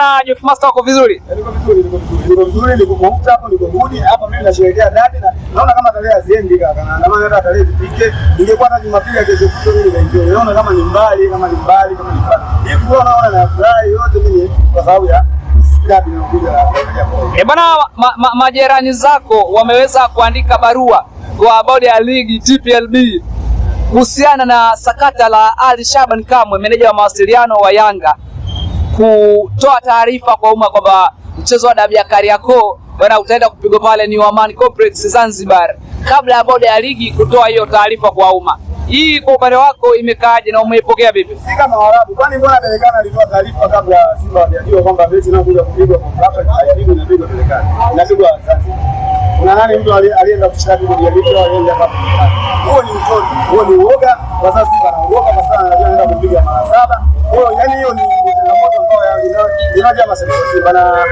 bwana Youth Master wako vizuri? Niko vizuri, niko kumta hapo, niko good hapa. Mimi nasherehekea dabi na naona kama tarehe haziendi kaka. Na maana hata tarehe tupike. Ningekuwa hata Jumapili ya kesho kutwa mimi ningeingia. Naona kama ni mbali. Hivi naona na fly yote mimi kwa sababu ya dabi inakuja hapo. Bwana majirani zako wameweza kuandika barua kwa bodi ya ligi TPLB kuhusiana na sakata la Ali Shaban Kamwe, meneja wa mawasiliano wa Yanga, kutoa taarifa kwa umma kwamba mchezo wa dabi ya Kariakoo bwana utaenda kupigwa pale New Amaan Complex Zanzibar, kabla ya bodi ya ligi kutoa hiyo taarifa kwa umma. Hii kwa upande wako imekaaje na umeipokea vipi? Si kama Waarabu, kwani mbona Belekana alitoa taarifa kabla Simba hajajua kwamba mechi inakuja kupigwa hapa Kariakoo na pigwa Belekana. Inapigwa Zanzibar. Kuna nani mtu alienda kushtaki bodi ya ligi au alienda hapa? Huo ni mtoto, huo ni uoga. Kwa sasa Simba anaogopa kwa sababu anaenda kupiga mara 7. Kwa hiyo yani hiyo ni changamoto ambayo inaja masema Simba na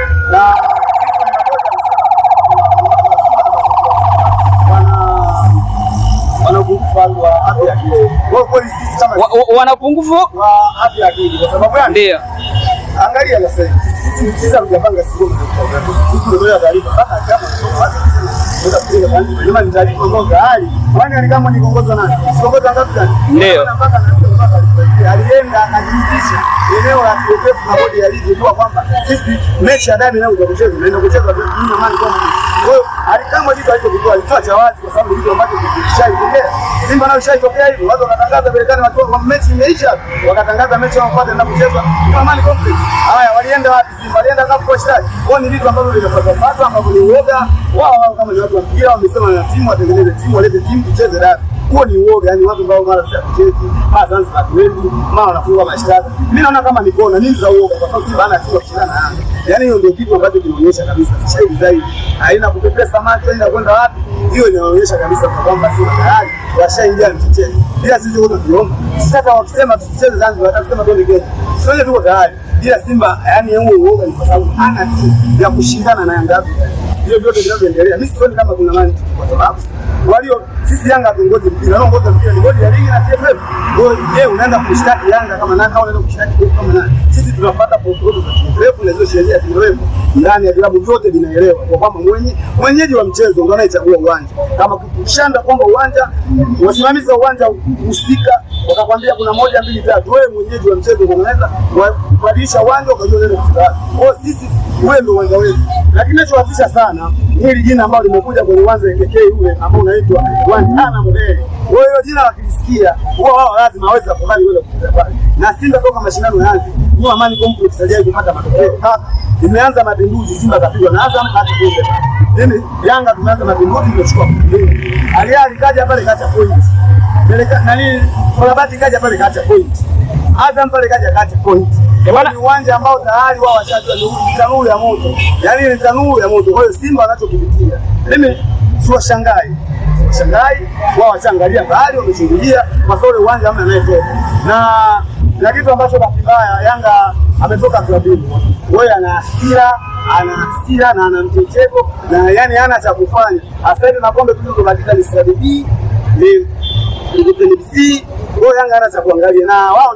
wana upungufu wa afya ya akili. Kwa kweli sisi kama wana upungufu wa afya ya akili kwa sababu gani? Ndio. Angalia sasa sisi tunapanga siku ndio taarifa mpaka kama ndio kupiga kwanza kama ni taarifa moja hali kwani kama ni kuongoza nani? Siongoza ngapi gani? Ndio. Alienda akajiridhisha eneo la TFF na bodi ya ligi kwa kwamba sisi mechi ya dabi leo tutacheza naenda kucheza New Amaan Complex. Kwa hiyo alikamwa jitu alichokuwa alitoa cha wazi kwa sababu kitu ambacho kishaitokea. Simba nao ishaitokea hivyo. Watu wakatangaza Belekana watu kwa mechi imeisha. Wakatangaza mechi wanafuata na kucheza New Amaan Complex. Haya walienda wapi Simba? Walienda kama kwa stadi. Kwa ni vitu ambavyo vinapata ambavyo ni uoga. Wao kama ni watu wa mpira wamesema na timu watengeneze timu walete timu tucheze dabi. Huo ni uoga, yani watu ambao mara sasa kucheza, mara Zanzibar wengi, mara wanafunga mashtaka. Mimi naona kama ni kona nini za uoga kwa sababu Simba anachukua kushindana na Yanga. Yaani hiyo ndio kitu ambacho kinaonyesha kabisa shahidi zaidi. Haina kupepesa macho, haina kwenda wapi. Hiyo inaonyesha kabisa kwamba Simba tayari washaingia mchezo. Bila sisi wote tuomba. Sasa wakisema tusicheze Zanzibar, watasema twende Kenya. Sio tuko tayari. Bila Simba yani huo uoga ni kwa sababu ana timu ya kushindana na Yanga. Hiyo vyote vinavyoendelea. Mimi sioni kama kuna maana kwa sababu walio sisi Yanga tuongoze mpira, naongoza mpira ni bodi ya ligi na TFF. Je, unaenda kushtaki Yanga kama nani au unaenda kushtaki kama nani? Sisi tunafuata protokoli za TFF na hizo sheria zimewekwa ndani ya vilabu vyote vinaelewa kwa kwamba mwenyeji wa mchezo ndio anayechagua uwanja. Kama ukishanda kwamba uwanja wasimamizi wa uwanja husika wakakwambia kuna 1 2 3, wewe mwenyeji wa mchezo unaweza kubadilisha uwanja ukajua neno kucheza. Kwa sisi wewe ndio uwanja wetu. Lakini kinachowatisha sana hili jina ambalo limekuja kwenye uwanja wa KK ule ambao unaitwa Guantanamo Bay. Wewe hiyo jina wakilisikia wao lazima waweze kukubali wewe kucheza pale. Na Simba toka mashindano yaanze, New Amaan Complex hajawahi kupata matokeo. Imeanza mapinduzi, Simba kapigwa na Azam hata kumbe. Mimi Yanga tumeanza mapinduzi tumechukua point. Aliali kaja pale kacha point. Nani Forabati kaja pale kacha point. Azam pale kaja kacha point. Ni uwanja ambao tayari wao washajua ni tanuru ya moto. Yaani ni tanuru ya moto. Kwa hiyo Simba wanachokipitia. Mimi siwashangai. Wao wachangalia bali wamechungulia kwa sababu uwanja hamna anayetoka. Na kitu ambacho bahati mbaya Yanga ametoka klabini. Wewe ana hasira na ana mteteko na yani hana cha kufanya. Asante na kombe tulizo katika CRDB ni NBC. Kwa Yanga hana cha kuangalia na wao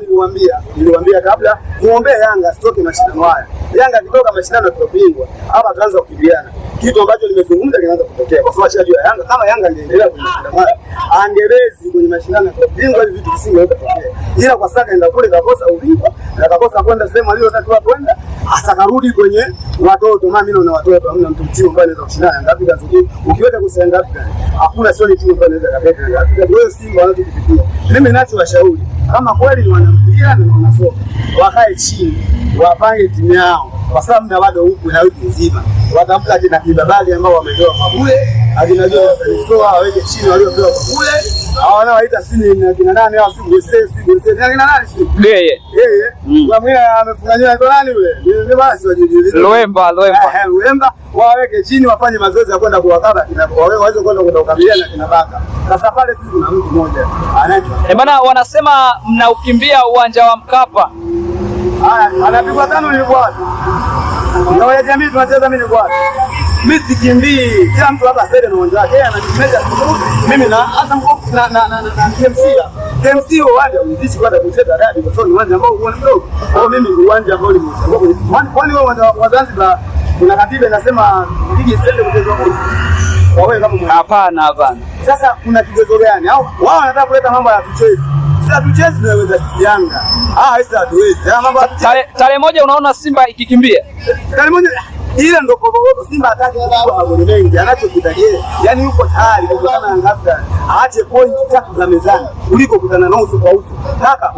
niliwaambia kabla muombe Yanga sitoke mashindano haya. Yanga kitoka mashindano tutapingwa. Hapa tuanza kukimbiana. Kitu ambacho nimezungumza kinaanza kutokea kwa sababu shajua Yanga kama Yanga ingeendelea kwenye mashindano angebezi kwenye mashindano ya bingwa hivi vitu visingeweza kutokea. Ila kwa sasa kaenda kule kakosa ubingwa na kakosa kwenda sehemu aliyotakiwa kwenda, hasa karudi kwenye watoto. Mimi naona watoto hamna mtu mtimu ambaye anaweza kushindana Yanga Afrika nzuri. Ukiweza kusema Yanga Afrika hakuna sio timu ambayo inaweza kabisa Yanga Afrika. Kwa hiyo Simba wanachokipitia. Mimi ninachowashauri kama kweli ni wanampira na wanasoka wakae chini wapange timu yao kwa sababu na bado huku na wiki nzima watamka kina Kibabali ambao wamepewa mabule akinajua wasitoa waweke chini waliopewa mabule hawana waita sini kina nani au si nani yeye kwa mimi amefunganywa ndo nani yule ni basi wajiji Luemba waweke chini wafanye mazoezi ya kwenda kuwakaba kina waweze kwenda kukabiliana na kina Baka. Sasa pale sisi tuna mtu mmoja anaitwa bana, wanasema mnaukimbia uwanja wa Mkapa. Haya, anapigwa tano ni wapi? Na wale jamii tunacheza mimi ni wapi? Mimi sikimbii. Kila mtu hapa sasa na uwanja wake, yeye anajimeza. Mimi na hata na KMC KMC uwanja unitishi kwenda kucheza dabi kwa sababu ni uwanja ambao uko mdogo. Kwa mimi ni uwanja ambao ni mdogo. Kwani wewe wa Zanzibar kuna katiba inasema ligi isiende kuchezwa huko. Kwa wewe kama hapana. Sasa kuna kigezo gani? Au wao wanataka kuleta mambo ya tucheze. Sasa tucheze tunaweza Yanga. Sasa hatuwezi. Mambo tarehe moja unaona Simba ikikimbia. Tarehe moja ile ndio kwa Simba hataki kuchukua magoli mengi. Anachokitaje? Yaani yuko tayari kukutana na Ngapta. Aache point 3 za mezani kuliko kukutana na uso kwa uso. Kaka,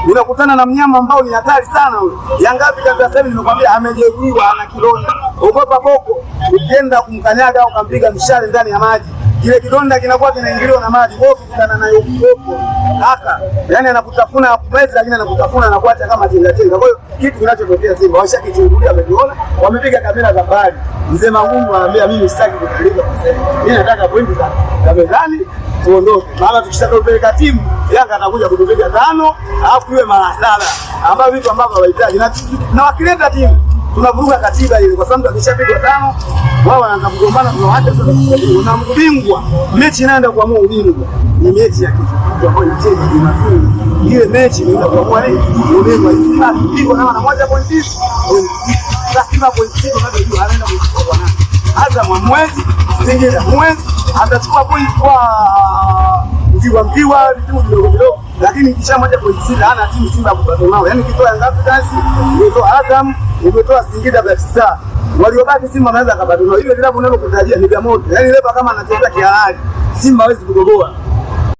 unakutana na mnyama ambao ni hatari sana huyo. Yanga Afrika sasa nimekwambia amejeruhiwa, ana kidonda. Ogopa boko. Ukienda kumkanyaga au kumpiga mshale ndani ya maji, kile kidonda kinakuwa kinaingiliwa na maji. Wewe ukikutana nayo boko kaka, yani anakutafuna hakumezi, lakini anakutafuna na kuacha kama tinga. Kwa hiyo kitu kinachotokea Simba washakichungulia, wameona, wamepiga kamera za mbali. Mzee Mangungu anambia mimi sitaki kutalika kusema. Mimi nataka pointi za mezani tuondoke. Maana tukishatopeleka timu Yanga atakuja kutupiga 5 alafu iwe mara 7 ambao vitu ambavyo hawahitaji. Na wakileta timu tunavuruga katiba ile kwa sababu akishapigwa 5 wao wanaanza kugombana, tunaacha sasa na mbingwa. Mechi inaenda kuamua ubingwa. Ni mechi ya kitu ambayo inacheza Jumapili. Ile mechi inaenda kuamua nini? Ubingwa. Iko na 1.9. Simba point 6 unajua anaenda kuchukua kwa nani? Azam mwezi, Singida mwezi, atachukua point kwa Mtiwa vitu vidogo, lakini kisha 1.6 hana timu Simba kupata nao. Yaani kitoa Yanga Africans, kitoa Azam, kitoa Singida Black Star. Waliobaki Simba anaweza akapata nao. Ile vilabu unalo kutajia ni vya moto. Yaani leo kama anacheza kihalali, Simba hawezi kugogoa.